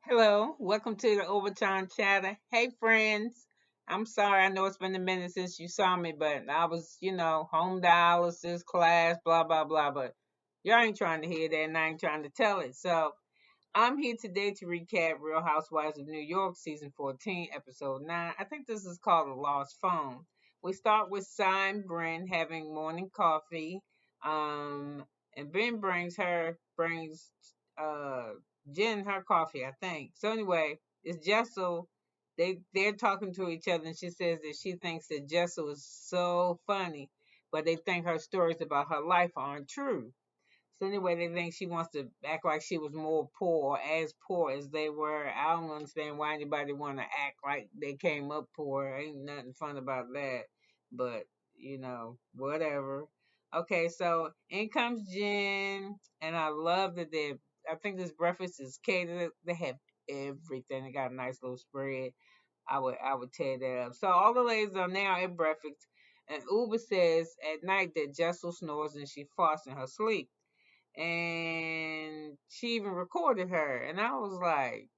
Hello, welcome to the Overtime Chatter. Hey, friends. I'm sorry, I know it's been a minute since you saw me, but I was, home dialysis, class, blah, blah, blah. But y'all ain't trying to hear that, and I ain't trying to tell it. So I'm here today to recap Real Housewives of New York, season 14, episode 9. I think this is called A Lost Phone. We start with Cy and Bryn having morning coffee. Um, and Bryn brings uh Jen her coffee, I think. So anyway, it's Jessel. They're talking to each other, and she says that she thinks that Jessel is so funny, but they think her stories about her life aren't true. So anyway, they think she wants to act like she was more poor or as poor as they were. I don't understand why anybody want to act like they came up poor. Ain't nothing fun about that. But, whatever. Okay, so in comes Jen, and I love that I think this breakfast is catered. They have everything. They got a nice little spread. I would tear that up. So all the ladies are now at breakfast, and Uber says at night that Jessel snores and she farts in her sleep, and she even recorded her. And I was like,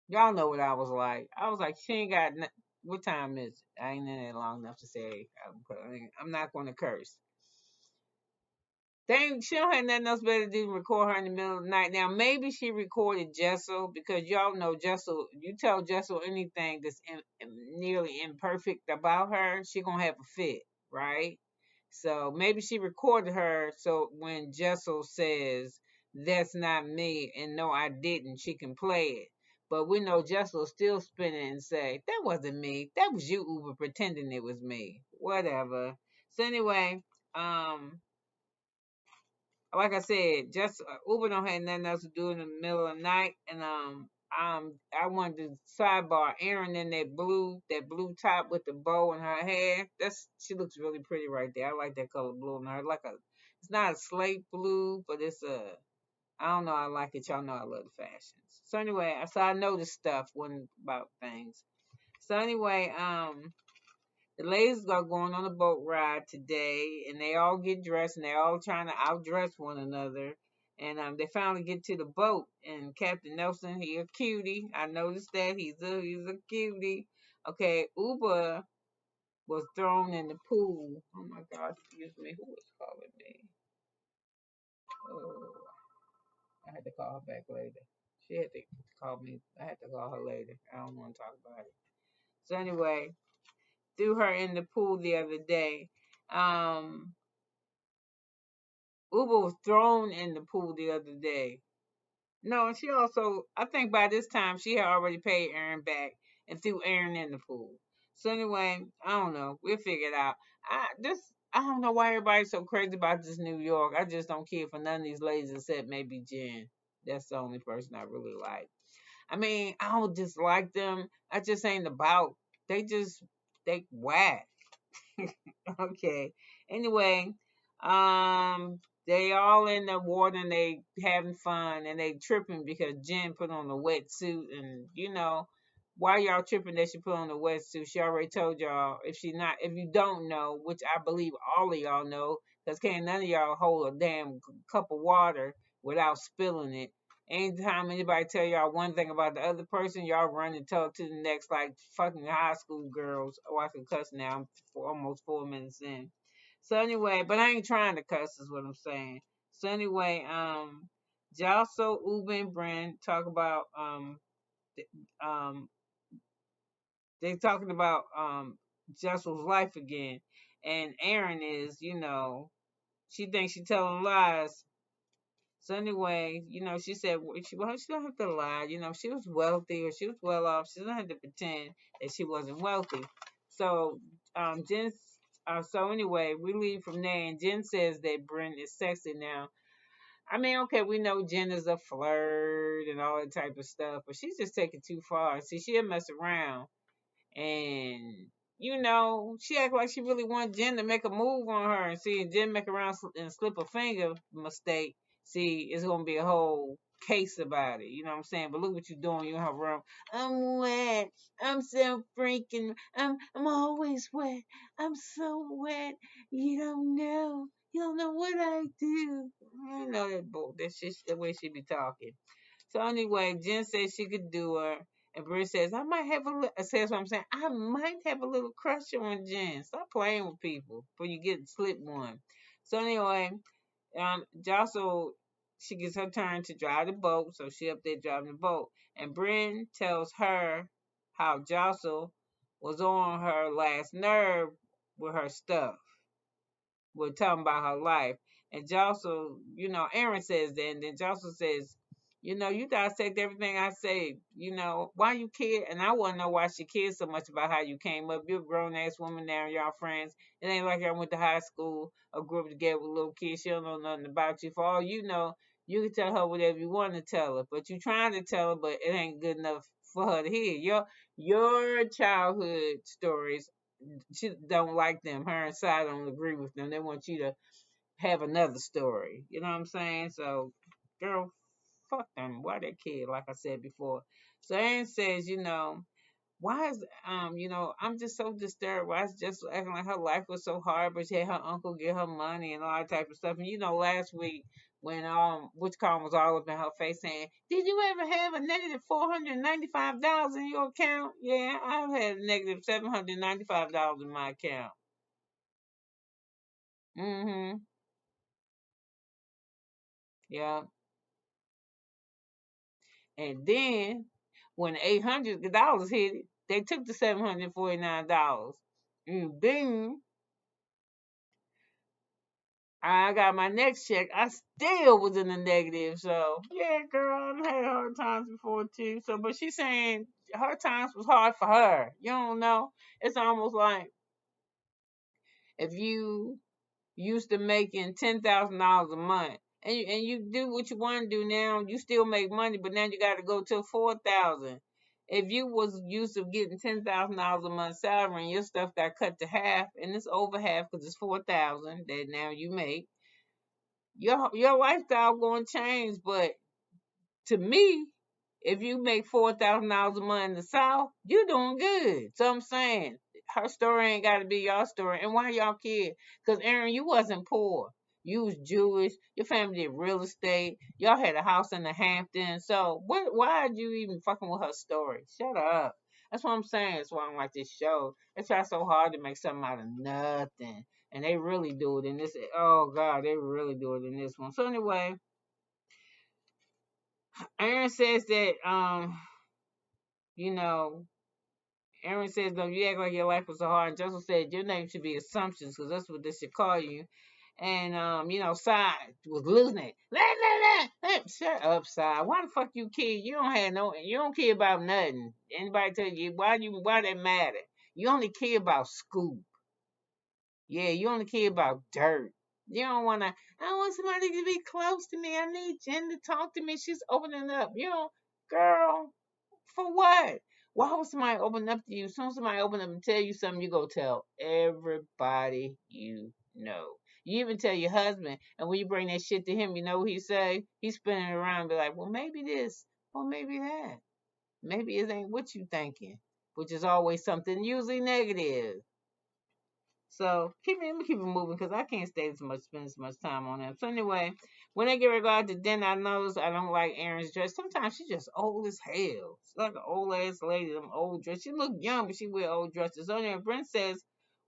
y'all know what I was like. I was like, she ain't got. What time is it? I ain't in it long enough to say. I'm not going to curse. She don't have nothing else better to do than record her in the middle of the night. Now maybe she recorded Jessel because y'all know Jessel. You tell Jessel anything that's nearly imperfect about her, she gonna have a fit, right? So maybe she recorded her so when Jessel says that's not me and no I didn't, she can play it. But we know Jessel still spin it and say that wasn't me. That was you, Uber, pretending it was me. Whatever. So anyway, like I said, just Uber don't have nothing else to do in the middle of the night, and I wanted to sidebar Erin in that blue top with the bow in her hair. She looks really pretty right there. I like that color blue in her. It's not a slate blue, but it's a I don't know. I like it. Y'all know I love the fashions. So anyway, I noticed stuff when about things. So anyway, the ladies are going on a boat ride today, and they all get dressed, and they're all trying to outdress one another. And they finally get to the boat, and Captain Nelson, he a cutie. I noticed that he's a cutie. Okay, Uber was thrown in the pool. Oh my God, excuse me, who was calling me? Oh, I had to call her back later. She had to call me. I had to call her later. I don't want to talk about it. So anyway, threw her in the pool the other day. Um, Uber was thrown in the pool the other day. No, and she also, I think by this time she had already paid Erin back and threw Erin in the pool. So anyway, I don't know. We'll figure it out. I don't know why everybody's so crazy about this New York. I just don't care for none of these ladies except maybe Jen. That's the only person I really like. I mean, I don't dislike them. I just ain't about. They just they whack. Okay. Anyway, they all in the water and they having fun and they tripping because Jen put on a wetsuit, and why y'all tripping that she put on a wetsuit? She already told y'all. If you don't know, which I believe all of y'all know, because can't none of y'all hold a damn cup of water without spilling it. Anytime anybody tell y'all one thing about the other person, y'all run and tell it to the next like fucking high school girls. Oh, I can cuss now. I'm almost 4 minutes in. So anyway, but I ain't trying to cuss is what I'm saying. So anyway, Jalso, Uber, and Brand talk about um they talking about Jessel's life again. And Erin is, she thinks she telling lies. So anyway, she said she don't have to lie. She was wealthy or she was well off. She doesn't have to pretend that she wasn't wealthy. So Jen. So anyway, we leave from there, and Jen says that Brent is sexy now. I mean, okay, we know Jen is a flirt and all that type of stuff, but she's just taking too far. See, she'll mess around and she act like she really want Jen to make a move on her, and see, and Jen make around and slip a finger mistake. See, it's gonna be a whole case about it. You know what I'm saying? But look what you're doing. You in her room. I'm wet. I'm so freaking. I'm always wet. I'm so wet. You don't know. You don't know what I do. I know that boy. That's just the way she be talking. So anyway, Jen said she could do her. And Britt says, I might have a says what I'm saying. I might have a little crush on Jen. Stop playing with people before you get slip one. So anyway, Jocelyn, she gets her turn to drive the boat, so she up there driving the boat. And Bryn tells her how Jocelyn was on her last nerve with her stuff. We're talking about her life. And Jocelyn, Erin says that, and then Jocelyn says, you dissect everything I say. Why you care? And I want to know why she cares so much about how you came up. You're a grown ass woman now, y'all friends. It ain't like I went to high school or grew up together with little kids. She don't know nothing about you. For all you know, you can tell her whatever you want to tell her. But you trying to tell her, but it ain't good enough for her to hear. Your childhood stories, she don't like them. Her and Side don't agree with them. They want you to have another story. You know what I'm saying? So, girl, fuck them. Why that kid? Like I said before. So Aaron says, why is I'm just so disturbed. Why is just acting like her life was so hard, but she had her uncle get her money and all that type of stuff. And last week when which Colin was all up in her face saying, did you ever have a negative $495 in your account? Yeah, I've had a negative $795 in my account. Mm-hmm. Yeah. And then when $800 hit it, they took the $749. And then I got my next check. I still was in the negative. So yeah, girl, I've had hard times before too. So, but she's saying hard times was hard for her. You don't know. It's almost like if you used to making $10,000 a month, and you do what you want to do now, you still make money, but now you got to go to 4,000. If you was used to getting $10,000 a month salary and your stuff got cut to half, and it's over half because it's 4,000 that now you make, your lifestyle going to change. But to me, if you make $4,000 a month in the South, you doing good. So I'm saying her story ain't got to be your story. And why y'all care? Because Erin, you wasn't poor. You was Jewish. Your family did real estate. Y'all had a house in the Hamptons. So what? Why are you even fucking with her story? Shut up. That's what I'm saying. That's why I don't like this show. They try so hard to make something out of nothing, and they really do it in this. Oh God, they really do it in this one. So anyway, Aaron says that you know, Aaron says, no, you act like your life was so hard. And Joseph said, your name should be Assumptions because that's what they should call you. And, Side was losing it. Shut up, Side. Why the fuck you care? You don't care about nothing. Anybody tell you, why that matter? You only care about Scoop. Yeah, you only care about dirt. You don't want to, I want somebody to be close to me. I need Jen to talk to me. She's opening up. Girl, for what? Why would somebody open up to you? As soon as somebody open up and tell you something, you go tell everybody you know. You even tell your husband, and when you bring that shit to him, you know what he say? He's spinning around and be like, well, maybe this, or maybe that. Maybe it ain't what you thinking, which is always something usually negative. So let me keep it moving because I can't spend so much time on that. So anyway, when they get regard to dinner, I notice I don't like Erin's dress. Sometimes she's just old as hell. She's like an old ass lady, them old dress. She look young, but she wear old dresses. So anyway, Brent says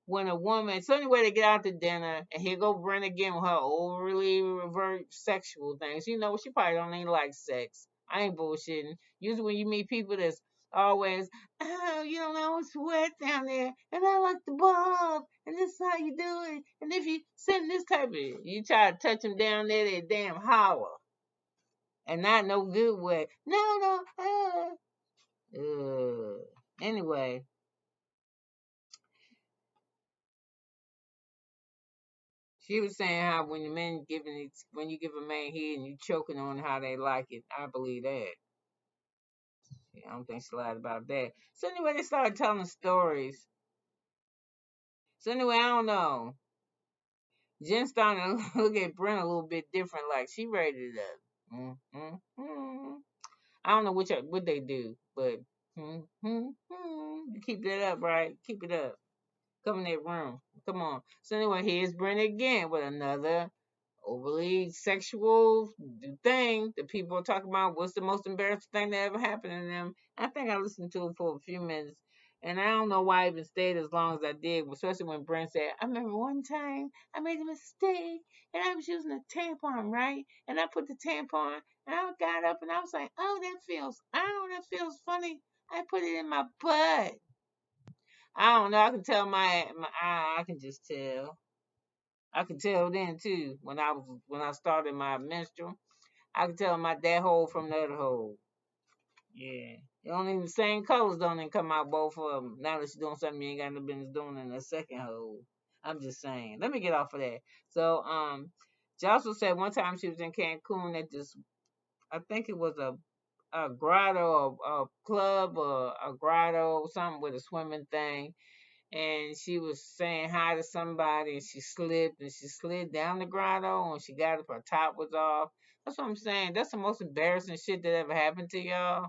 when a woman, so anyway, they get out to dinner, and here go Brent again with her overly revert sexual things. She probably don't even like sex. I ain't bullshitting. Usually when you meet people that's always, oh, it's wet down there, and I like the bulb, and this is how you do it. And if you send this type of, you try to touch them down there, they damn holler, and not no good way. No, no, anyway, she was saying how when the men giving it, when you give a man head and you choking on how they like it, I believe that. Yeah, I don't think she lied about that. So anyway, they started telling stories. So anyway, I don't know. Jen starting to look at Brent a little bit different, like she rated it up. I don't know what they do, but keep that up, right? Keep it up. Come in that room. Come on. So anyway, here's Brenda again with another overly sexual thing that people are talking about. What's the most embarrassing thing that ever happened to them? I think I listened to it for a few minutes, and I don't know why I even stayed as long as I did, especially when Brent said, I remember one time I made a mistake and I was using a tampon, right? And I put the tampon and I got up and I was like, that feels funny. I put it in my butt. I don't know. I can tell I can just tell. I could tell then too when I started my menstrual. I could tell my that hole from the other hole. Yeah, it don't even the same colors don't even come out both of them. Now that you're doing something you ain't got no business doing in the second hole. I'm just saying. Let me get off of that. So she also said one time she was in Cancun at this. I think it was a grotto, a club, or a grotto, something with a swimming thing, and she was saying hi to somebody and she slipped and she slid down the grotto and she got up, her top was off. That's what I'm saying. That's the most embarrassing shit that ever happened to y'all.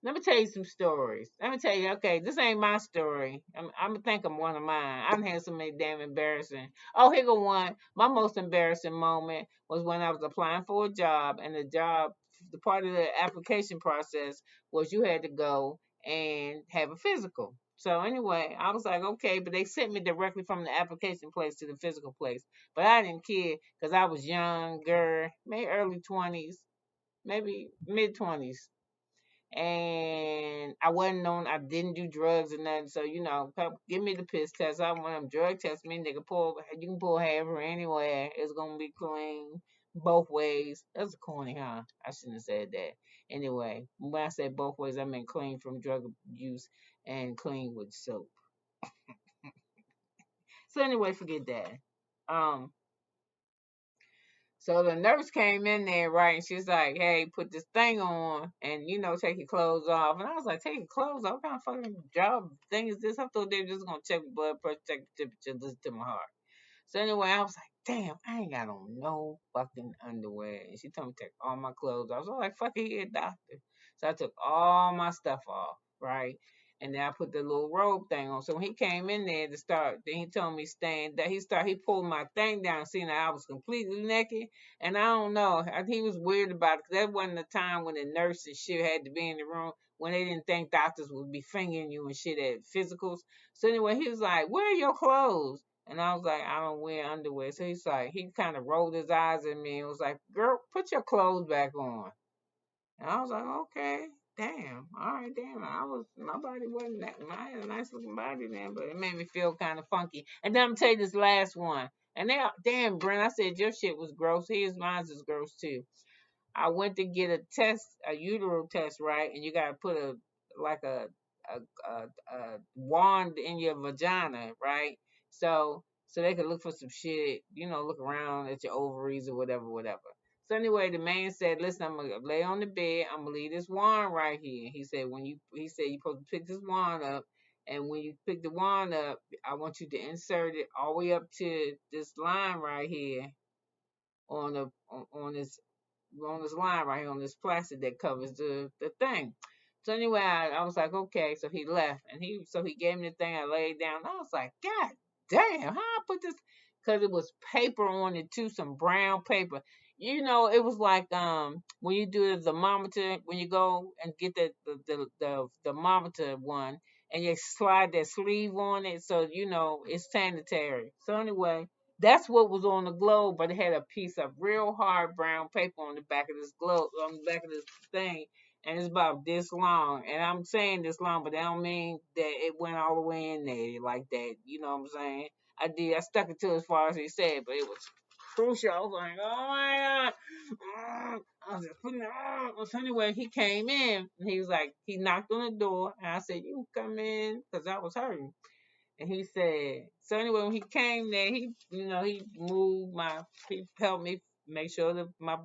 Let me tell you some stories. Let me tell you, okay, this ain't my story. I'm gonna think of one of mine. I've had so many damn embarrassing. Oh, here go one. My most embarrassing moment was when I was applying for a job, and the part of the application process was you had to go and have a physical. So anyway, I was like, okay, but they sent me directly from the application place to the physical place. But I didn't care because I was younger, maybe early 20s, maybe mid 20s, and I wasn't known. I didn't do drugs or nothing. So give me the piss test. I want them drug tests. Me, they can pull. You can pull hair anywhere. It's gonna be clean both ways. That's corny, huh? I shouldn't have said that. Anyway, when I said both ways, I meant clean from drug use and clean with soap. So anyway, forget that. Um, So the nurse came in there, right, and she's like, "Hey, put this thing on, and take your clothes off." And I was like, "Take your clothes off? What kind of fucking job thing is this?" I thought they were just gonna check my blood pressure, check the temperature, listen to my heart. So anyway, I was like, "Damn, I ain't got on no fucking underwear." And she told me to take all my clothes off. So I was like, "Fuck it, here, doctor." So I took all my stuff off, right? And then I put the little robe thing on. So when he came in there to start, then he told me stand that he pulled my thing down, seeing that I was completely naked. And I don't know, he was weird about it because that wasn't the time when the nurse and shit had to be in the room when they didn't think doctors would be fingering you and shit at physicals. So anyway, he was like, "Where are your clothes?" And I was like, "I don't wear underwear." So he's like, he kind of rolled his eyes at me and was like, "Girl, put your clothes back on." And I was like, "Okay, damn, all right, damn." My body wasn't that, I had a nice looking body then, but it made me feel kind of funky. And then I'm gonna tell you this last one. And they, damn, Brent, I said your shit was gross. His, mine's is gross too. I went to get a test, a utero test, right? And you gotta put like a wand in your vagina, right? So they could look for some shit, look around at your ovaries or whatever, whatever. So anyway, the man said, "Listen, I'm gonna lay on the bed. I'm gonna leave this wand right here." He said you're supposed to pick this wand up, and when you pick the wand up, I want you to insert it all the way up to this line right here on the on this line right here on this plastic that covers the thing. So anyway, I was like, okay. So he left, and he gave me the thing. I laid down. I was like, God damn, how I put this? Because it was paper on it too, some brown paper. It was like when you do the thermometer, when you go and get the thermometer one, and you slide that sleeve on it, so it's sanitary. So anyway, that's what was on the globe, but it had a piece of real hard brown paper on the back of this globe, on the back of this thing, and it's about this long. And I'm saying this long, but that don't mean that it went all the way in there like that. You know what I'm saying? I stuck it to as far as he said, but it was crucial. I was like, oh my God. I was just putting it on. So anyway, he came in, and he was like, he knocked on the door, and I said, "You can come in," because I was hurting. And he said, so anyway, when he came there, he moved he helped me make sure that my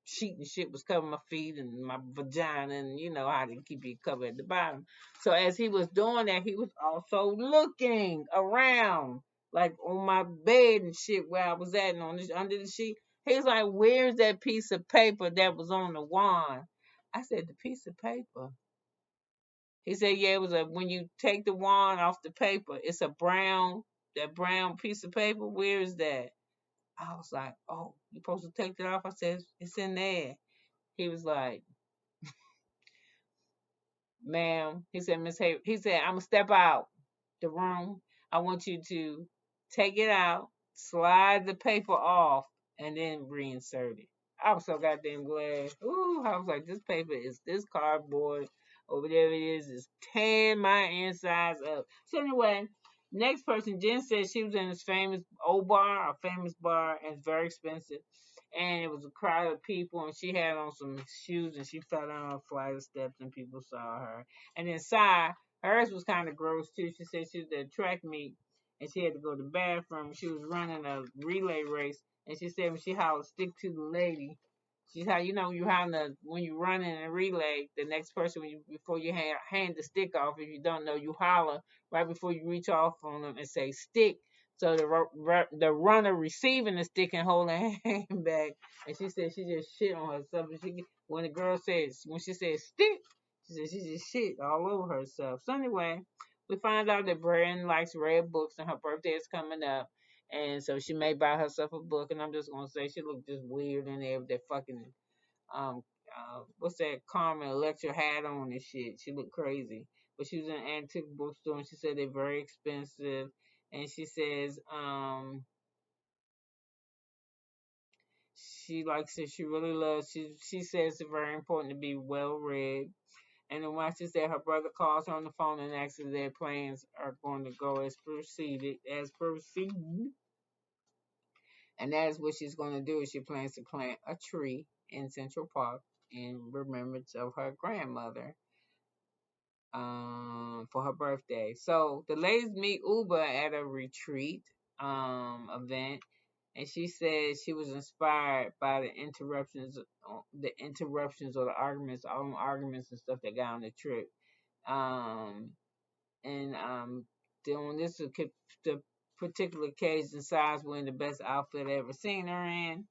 sheet and shit was covering my feet and my vagina, and how to keep it covered at the bottom. So as he was doing that, he was also looking around, like on my bed and shit where I was at and under the sheet. He was like, "Where's that piece of paper that was on the wand?" I said, "The piece of paper He said, yeah, it was a when you take the wand off the paper, it's a brown that brown piece of paper. Where is that? I was like, oh, you supposed to take that off? I said, it's in there. He was like, ma'am. He said, Miss Hay. He said, I'm gonna step out the room. I want you to take it out, slide the paper off, and then reinsert it. I was so goddamn glad. Ooh, I was like, this paper is this cardboard or whatever it is tearing my insides up. So anyway, next person, Jen said she was in this famous old bar, a famous bar, and it's very expensive. And it was a crowd of people, and she had on some shoes, and she fell down a flight of steps, and people saw her. And then Sai, hers was kind of gross too. She said she was at a track meet, and she had to go to the bathroom. She was running a relay race, and she said when she hollered, "Stick to the lady." She's how you know you how the when you run in a relay, the next person when you before you hand the stick off, if you don't know, you holler right before you reach off on them and say stick. So the runner receiving the stick and holding her hand back, and she said she just shit on herself. And when the girl says when she said stick, she said she just shit all over herself. So anyway, we find out that Brian likes red books, and her birthday is coming up. And so she may buy herself a book, and I'm just gonna say she looked just weird in there with that fucking um what's that Carmen Electra hat on and shit. She looked crazy. But she was in an antique bookstore and she said they're very expensive. And she says she likes it, she really loves she says it's very important to be well read. And then once she said her brother calls her on the phone and asks if their plans are going to go as proceeded. And that is what she's going to do. She plans to plant a tree in Central Park in remembrance of her grandmother for her birthday. So the ladies meet Uber at a retreat event, and she said she was inspired by the interruptions or the arguments, all the arguments and stuff that got on the trip. Um, and on this the particular occasion, Size wearing the best outfit I ever seen her in.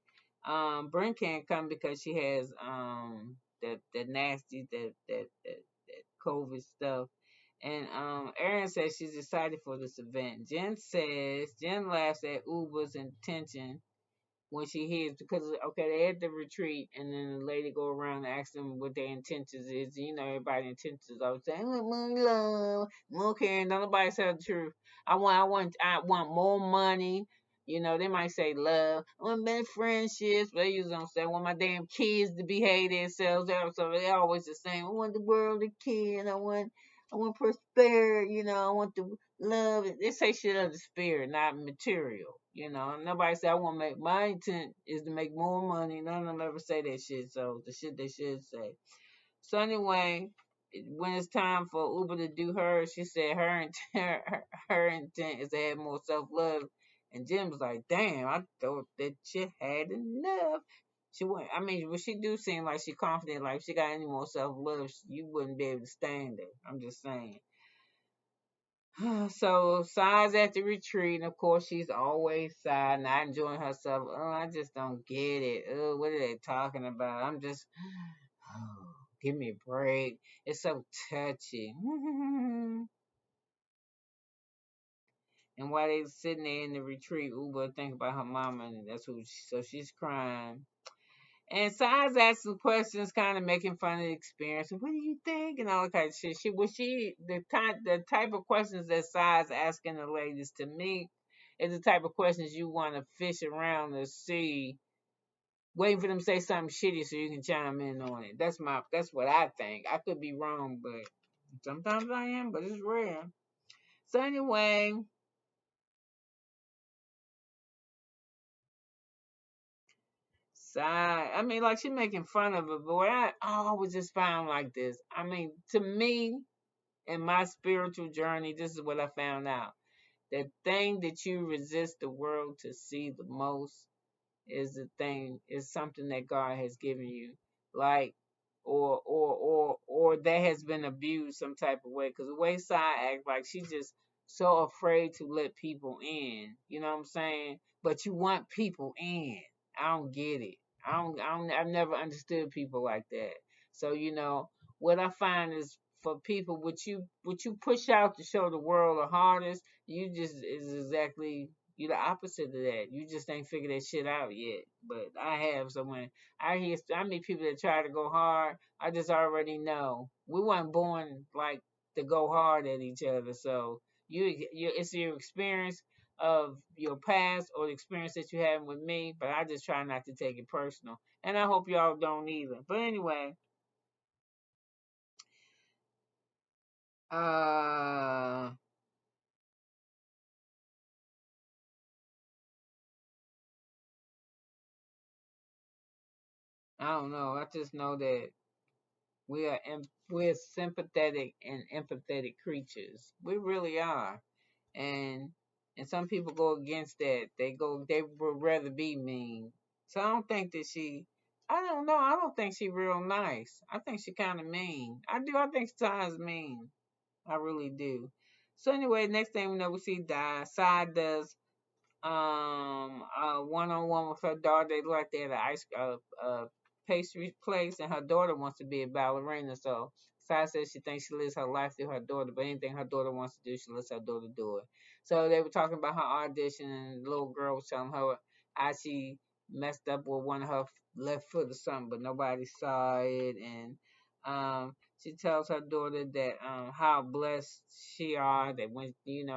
Bryn can't come because she has that nasty that COVID stuff. And Erin says she's excited for this event. Jen laughs at Uber's intention when she hears because okay they at the retreat and then the lady go around and ask them what their intentions is. You know everybody's intentions always saying money, love, more caring. Nobody said the truth. I want more money. You know they might say love. I want better friendships. But they usually don't say I want my damn kids to behave themselves. So they always the same. I want the world to kid. I want prosperity, I want the love. They say shit of the spirit, not material. Nobody say I want to make my intent is to make more money. None of them ever say that shit. So the shit they should say. So anyway, when it's time for Uber to do hers, she said her intent is to have more self love. And Jim was like, "Damn, I thought that she had enough." She went. I mean, but she do seem like she confident. Like if she got any more self love, you wouldn't be able to stand her. I'm just saying. So Si's at the retreat, and of course she's always sad, not enjoying herself. Oh, I just don't get it. Oh, what are they talking about? I'm just, oh, give me a break. It's so touchy. And while they sitting there in the retreat, Uber think about her mama, and so she's crying. And Si's asking questions, kind of making fun of the experience. What do you think? And all that kind of shit. The type of questions that Si's asking the ladies to me is the type of questions you want to fish around to see, waiting for them to say something shitty so you can chime in on it. That's what I think. I could be wrong, but sometimes I am, but it's rare. So anyway, side. I mean, like she making fun of it, but what I always just found like this. I mean, to me, in my spiritual journey, this is what I found out. The thing that you resist the world to see the most is something that God has given you. Like or that has been abused some type of way. Cause the way Sai acts like she's just so afraid to let people in. You know what I'm saying? But you want people in. I don't get it. I've never understood people like that. So, what I find is for people what you push out to show the world the hardest, you just is exactly you the opposite of that. You just ain't figured that shit out yet. But I have. So when I meet people that try to go hard, I just already know we weren't born like to go hard at each other. So it's your experience of your past or the experience that you had with me. But I just try not to take it personal, and I hope y'all don't either. But anyway, uh, I don't know. I just know that we're sympathetic and empathetic creatures. We really are, and some people go against that. They would rather be mean. So I don't think that she. I don't know. I don't think she real nice. I think she kind of mean. I do. I think sometimes mean. I really do. So anyway, next thing we know, we see Side does one on one with her daughter. They look like they're at an pastry place, and her daughter wants to be a ballerina. So Sai says she thinks she lives her life through her daughter, but anything her daughter wants to do, she lets her daughter do it. So they were talking about her audition, and the little girl was telling her how she messed up with one of her left foot or something, but nobody saw it, and she tells her daughter that how blessed she are that when and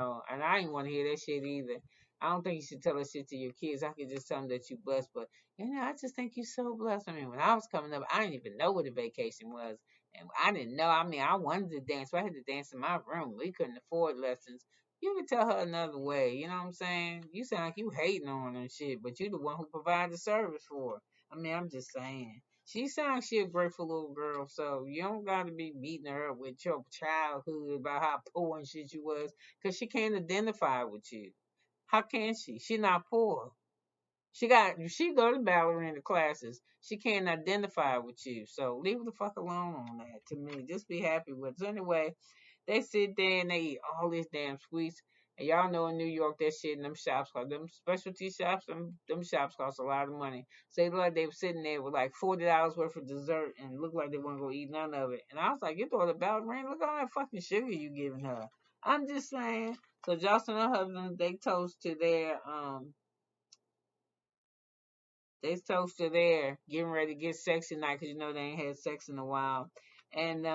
I didn't want to hear that shit either. I don't think you should tell that shit to your kids. I could just tell them that you blessed, but I just think you're so blessed. I mean, when I was coming up, I didn't even know what a vacation was, and I didn't know. I mean, I wanted to dance, but I had to dance in my room. We couldn't afford lessons. You could tell her another way. You know what I'm saying? You sound like you hating on her and shit, but you the one who provided the service for her. I mean, I'm just saying. She sounds like she a grateful little girl, so you don't gotta be beating her up with your childhood about how poor and shit you was, cause she can't identify with you. How can she? She not poor. She go to ballerina classes. She can't identify with you. So leave her the fuck alone on that to me. Just be happy with it. So anyway, they sit there and they eat all these damn sweets. And y'all know in New York that shit in them shops cost them specialty shops, them shops cost a lot of money. So they look like they were sitting there with like $40 worth of dessert and looked like they weren't gonna eat none of it. And I was like, you throw the ballerina, look at all that fucking sugar you giving her. I'm just saying. So Jocelyn and her husband, they toasted there, getting ready to get sex tonight because they ain't had sex in a while. And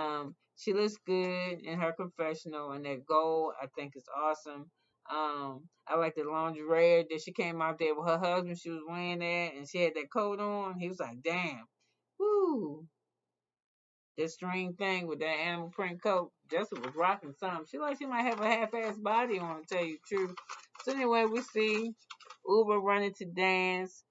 she looks good in her confessional, and that gold I think is awesome. I like the lingerie that she came out there with her husband. She was wearing that, and she had that coat on. He was like, "Damn, woo!" That string thing with that animal print coat. Jessica was rocking something. She might have a half-ass body on, to tell you the truth. So anyway, we see Uber running to dance.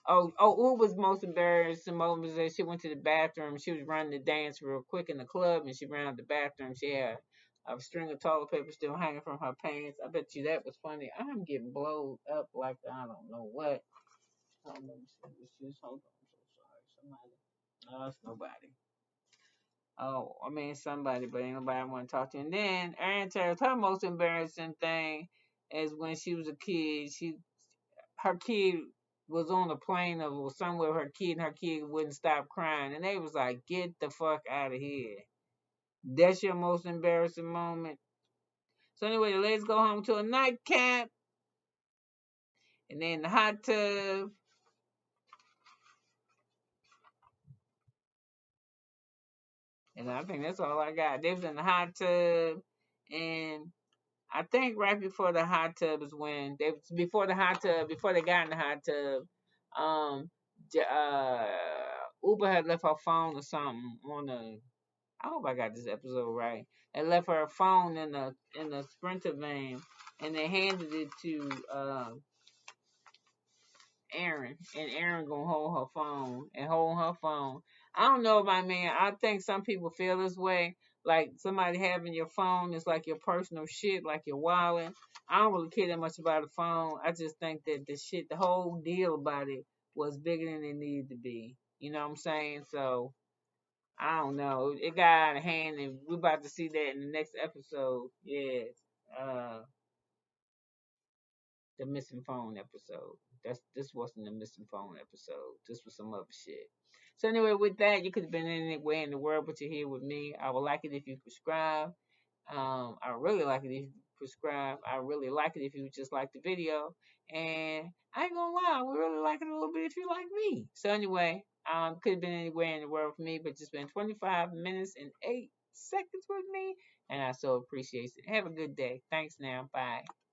What was most embarrassing moment was that she went to the bathroom. She was running the dance real quick in the club, and she ran out the bathroom. She had a string of toilet paper still hanging from her pants. I bet you that was funny. I'm getting blowed up like I don't know what. Hold on, let me see. Hold on. I'm so sorry. Somebody. No, it's nobody. Oh, I mean somebody, but ain't nobody I want to talk to. And then Erin tells her most embarrassing thing is when she was a kid. Her kid was on a plane or somewhere with her kid, and her kid wouldn't stop crying, and they was like, "Get the fuck out of here." That's your most embarrassing moment. So anyway, the ladies go home to a nightcap, and then the hot tub, and I think that's all I got. They was in the hot tub, and I think right before the hot tub is when before they got in the hot tub, um, Uber had left her phone or something on the. I hope I got this episode right. They left her phone in the Sprinter van, and they handed it to Erin, and Erin gonna hold her phone. I don't know about man. I think some people feel this way. Like somebody having your phone is like your personal shit, like your wallet. I don't really care that much about the phone. I just think that the whole deal about it was bigger than it needed to be. You know what I'm saying? So I don't know. It got out of hand, and we're about to see that in the next episode. Yes. Uh, the missing phone episode. This wasn't a missing phone episode. This was some other shit. So anyway, with that, you could have been anywhere in the world, but you're here with me. I would like it if you subscribe. I really like it if you subscribe. I really like it if you just like the video. And I ain't gonna lie, I would really like it a little bit if you like me. So anyway, could have been anywhere in the world for me, but just been 25 minutes and 8 seconds with me, and I so appreciate it. Have a good day. Thanks now. Bye.